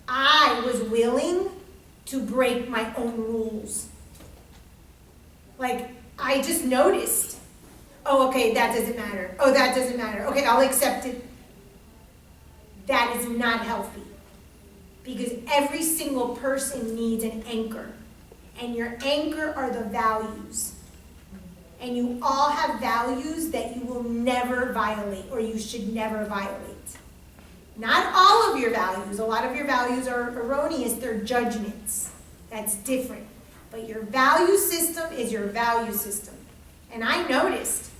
I was willing to break my own rules. Like, I just noticed, oh, okay, that doesn't matter. Oh, that doesn't matter. Okay, I'll accept it. That is not healthy. Because every single person needs an anchor. And your anchor are the values. And you all have values that you will never violate, or you should never violate. Not all of your values. A lot of your values are erroneous. They're judgments. That's different. But your value system is your value system. And I noticed.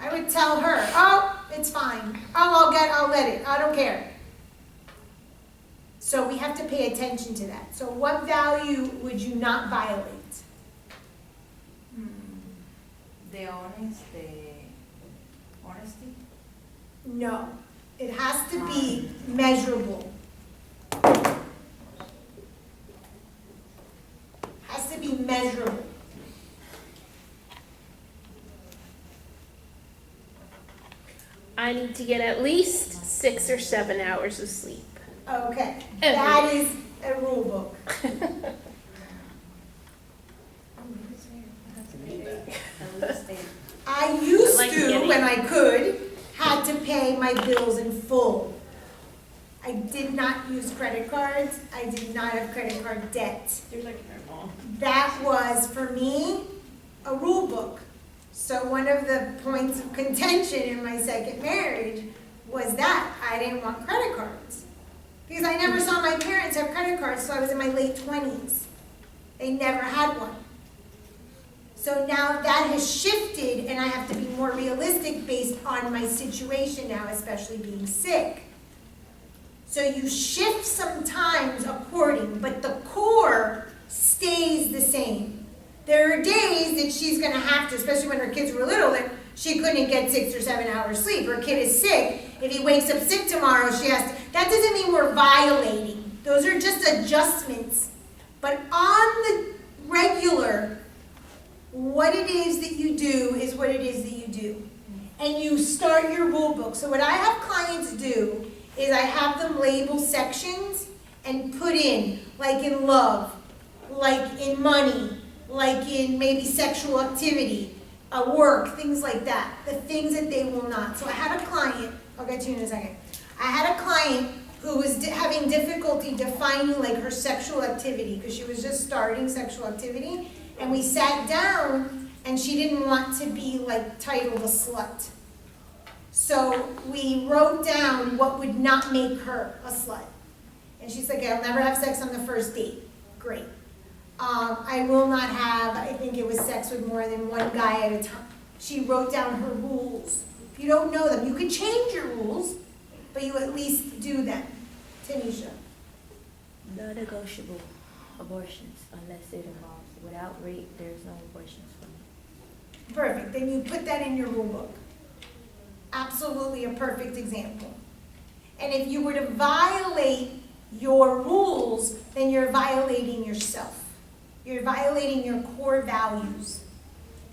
I would tell her, oh, it's fine. Oh, I'll let it. I don't care. So we have to pay attention to that. So what value would you not violate? The honesty? No. It has to be measurable. Has to be measurable. I need to get at least 6 or 7 hours of sleep. Okay. Every That day. is a rule book. I used I like to, getting- when I could, had to pay my bills in full. I did not use credit cards. I did not have credit card debt. You're like my mom. That was, for me, a rule book. So one of the points of contention in my second marriage was that I didn't want credit cards. Because I never saw my parents have credit cards, so I was in my late 20s. They never had one. So now that has shifted, and I have to be more realistic based on my situation now, especially being sick. So you shift sometimes according, but the core stays the same. There are days that she's going to have to, especially when her kids were little, that she couldn't get 6 or 7 hours sleep. Her kid is sick. If he wakes up sick tomorrow, she has to. That doesn't mean we're violating. Those are just adjustments. But on the regular, what it is that you do is what it is that you do. And you start your rule book. So what I have clients do is I have them label sections and put in, like in love, like in money, like in maybe sexual activity, work, things like that. The things that they will not. So I had a client, I'll get to you in a second. I had a client who was having difficulty defining like her sexual activity because she was just starting sexual activity. And we sat down and she didn't want to be like titled a slut. So we wrote down what would not make her a slut. And she's like, I'll never have sex on the first date. Great. I will not have, I think it was sex with more than one guy at a time. She wrote down her rules. If you don't know them, you can change your rules, but you at least do them. Tanisha. Non-negotiable abortions unless it involves, without rape, there's no abortions for me. Perfect. Then you put that in your rule book. Absolutely a perfect example. And if you were to violate your rules, then you're violating yourself. You're violating your core values.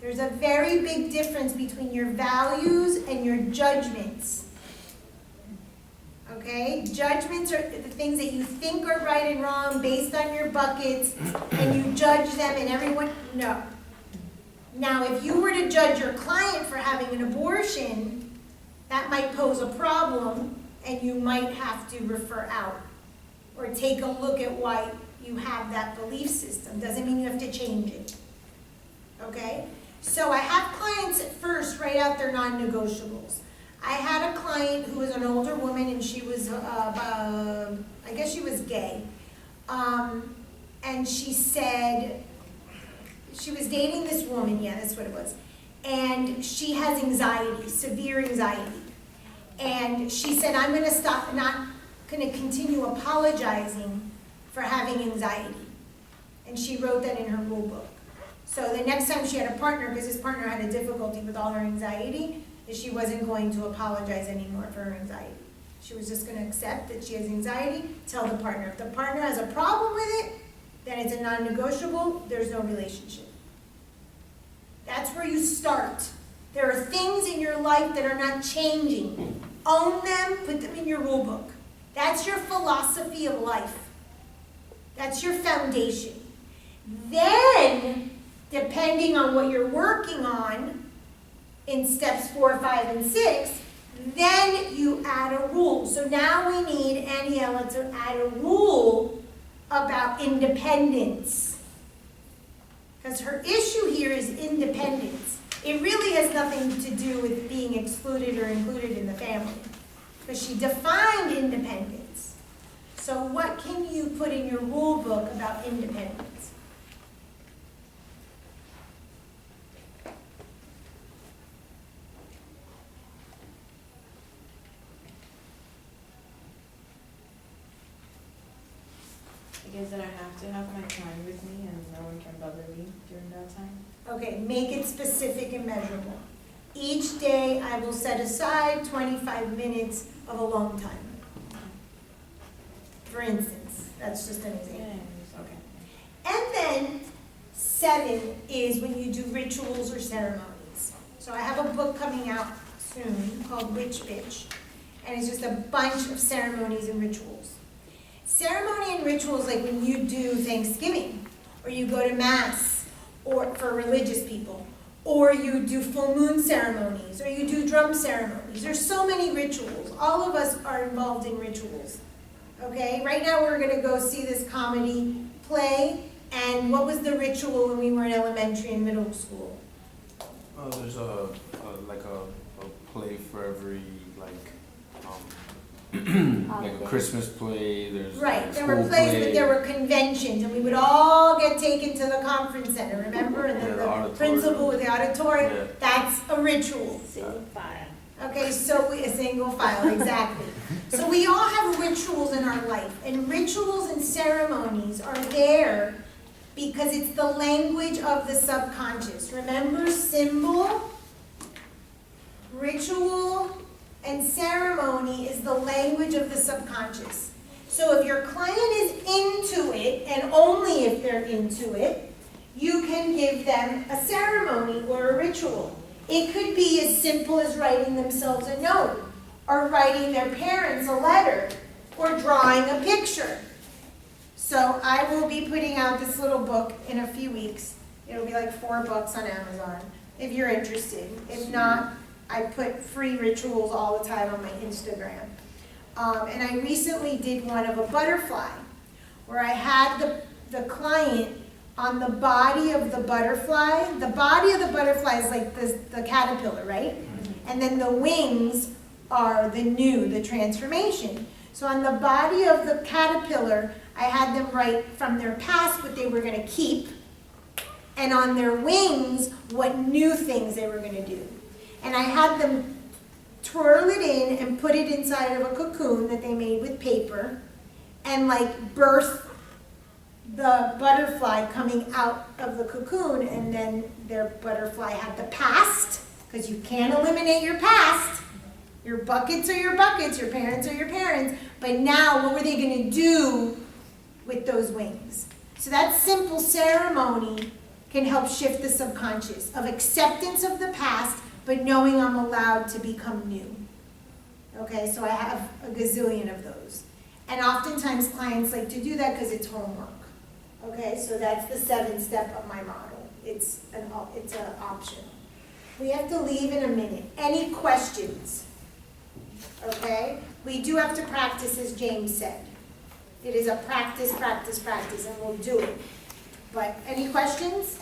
There's a very big difference between your values and your judgments. Okay? Judgments are the things that you think are right and wrong based on your buckets, and you judge them and everyone, no. Now, if you were to judge your client for having an abortion, that might pose a problem, and you might have to refer out or take a look at why you have that belief system. Doesn't mean you have to change it. Okay? So I have clients at first write out their non-negotiables. I had a client who was an older woman, and she was, I guess she was gay. And she said, she was dating this woman, yeah, that's what it was. And she has anxiety, severe anxiety. And she said, I'm going to stop, not going to continue apologizing for having anxiety. And she wrote that in her rule book. So the next time she had a partner, because his partner had a difficulty with all her anxiety, is she wasn't going to apologize anymore for her anxiety. She was just going to accept that she has anxiety, tell the partner. If the partner has a problem with it, then it's a non-negotiable, there's no relationship. That's where you start. There are things in your life that are not changing. Own them, put them in your rule book. That's your philosophy of life. That's your foundation. Then, depending on what you're working on in steps 4, 5, and 6, then you add a rule. So now we need Aniela to add a rule about independence. Because her issue here is independence. It really has nothing to do with being excluded or included in the family. Because she defined independence. So what can you put in your rule book about independence? I guess that I have to have my time with me and no one can bother me during that time. Okay, make it specific and measurable. Each day I will set aside 25 minutes of alone time. For instance, that's just an example. Okay. And then 7 is when you do rituals or ceremonies. So I have a book coming out soon called Witch Bitch, and it's just a bunch of ceremonies and rituals. Ceremony and rituals, like when you do Thanksgiving, or you go to Mass, or for religious people, or you do full moon ceremonies, or you do drum ceremonies. There's so many rituals. All of us are involved in rituals. Okay, right now we're going to go see this comedy play, and what was the ritual when we were in elementary and middle school? There's a play for every like a Christmas play. There's Right, a there were school plays, play. but there were conventions, and we would all get taken to the conference center, remember? And Yeah, then the the auditorium. principal with the auditorium, Yeah. that's a ritual. Single file. Okay, so a single file, exactly. So we all have rituals in our life, and rituals and ceremonies are there because it's the language of the subconscious. Remember, symbol, ritual, and ceremony is the language of the subconscious. So if your client is into it, and only if they're into it, you can give them a ceremony or a ritual. It could be as simple as writing themselves a note, or writing their parents a letter, or drawing a picture. So I will be putting out this little book in a few weeks. It'll be like $4 on Amazon, if you're interested. If not, I put free rituals all the time on my Instagram. And I recently did one of a butterfly, where I had the client on the body of the butterfly. The body of the butterfly is like the caterpillar, right? And then the wings are the transformation. So on the body of the caterpillar, I had them write from their past what they were going to keep, and on their wings, what new things they were going to do. And I had them twirl it in and put it inside of a cocoon that they made with paper, and like birth the butterfly coming out of the cocoon, and then their butterfly had the past, because you can't eliminate your past. Your buckets are your buckets, your parents are your parents, but now what were they going to do with those wings? So that simple ceremony can help shift the subconscious of acceptance of the past, but knowing I'm allowed to become new. Okay, so I have a gazillion of those. And oftentimes clients like to do that because it's homework. Okay, so that's the 7th step of my model. It's an option. We have to leave in a minute. Any questions? Okay, we do have to practice, as James said. It is a practice, practice, practice, and we'll do it. But any questions?